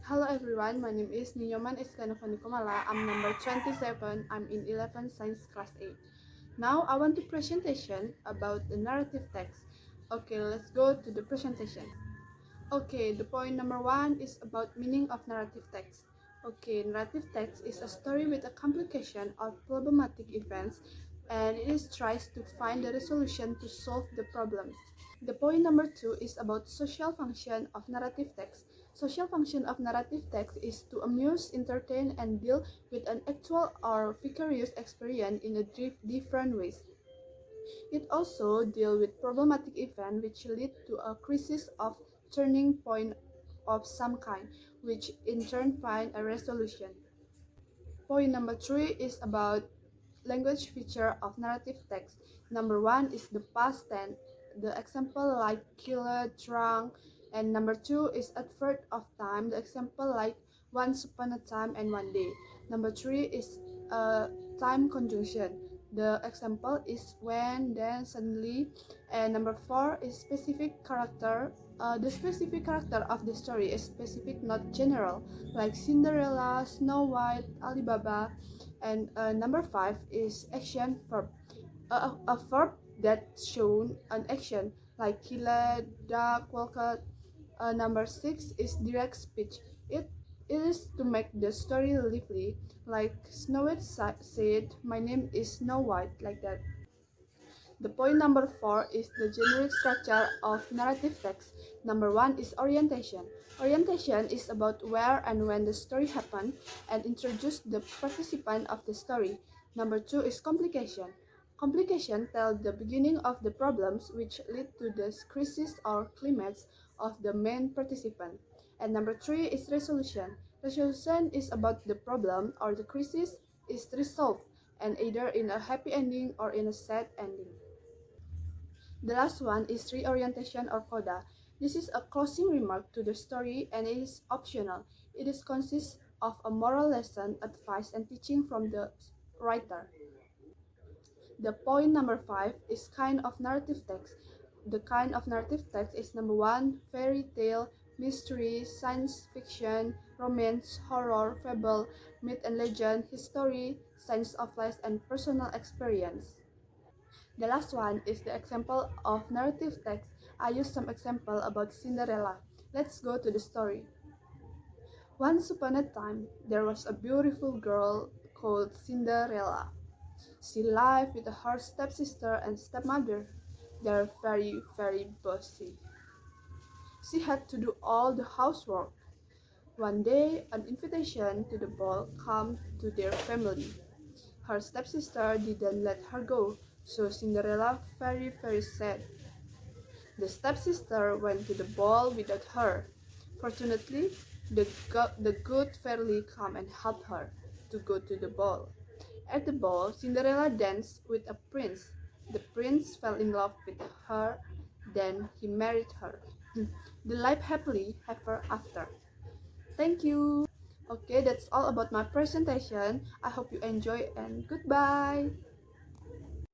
Hello everyone, my name is Ninyoman Iskanofani Komala. I'm number 27. I'm in 11 Science Class 8. Now I want to presentation about the narrative text. Okay, let's go to the presentation. Okay, the point number 1 is about meaning of narrative text. Okay, narrative text is a story with a complication or problematic events and it is tries to find the resolution to solve the problems. The point number 2 is about social function of narrative text. Social function of narrative text is to amuse, entertain, and deal with an actual or vicarious experience in a different ways. It also deals with problematic events which lead to a crisis of turning point of some kind, which in turn find a resolution. Point number 3 is about language feature of narrative text. Number 1 is the past tense, the example like killer, drunk, and number 2 is adverb of time, the example like once upon a time and one day. Number 3 is a time conjunction. The example is when, then, suddenly, and number 4 is specific character. The specific character of the story is specific, not general, like Cinderella, Snow White, Alibaba, and number 5 is action verb. A verb that shown an action like killer, duck, walker. Number 6 is direct speech. It is to make the story lively, like Snow White said, "My name is Snow White," like that. The point number 4 is the generic structure of narrative text. Number 1 is orientation. Orientation is about where and when the story happened and introduce the participant of the story. Number 2 is complication. Complication tells the beginning of the problems which lead to the crisis or climax of the main participant. And number 3 is resolution. Resolution is about the problem or the crisis is resolved and either in a happy ending or in a sad ending. The last one is reorientation or coda. This is a closing remark to the story and it is optional. It is consists of a moral lesson, advice, and teaching from the writer. The point number 5 is kind of narrative text. The kind of narrative text is number 1, fairy tale, mystery, science fiction, romance, horror, fable, myth and legend, history, science of life, and personal experience. The last one is the example of narrative text. I use some example about Cinderella. Let's go to the story. Once upon a time, there was a beautiful girl called Cinderella. She lived with her stepsister and stepmother. They're very bossy. She had to do all the housework. One day, an invitation to the ball came to their family. Her stepsister didn't let her go, so Cinderella very sad. The stepsister went to the ball without her. Fortunately, the good fairy came and helped her to go to the ball. At the ball, Cinderella danced with a prince. The prince fell in love with her, then he married her. They lived happily ever after. Thank you. Okay, that's all about my presentation. I hope you enjoy and goodbye.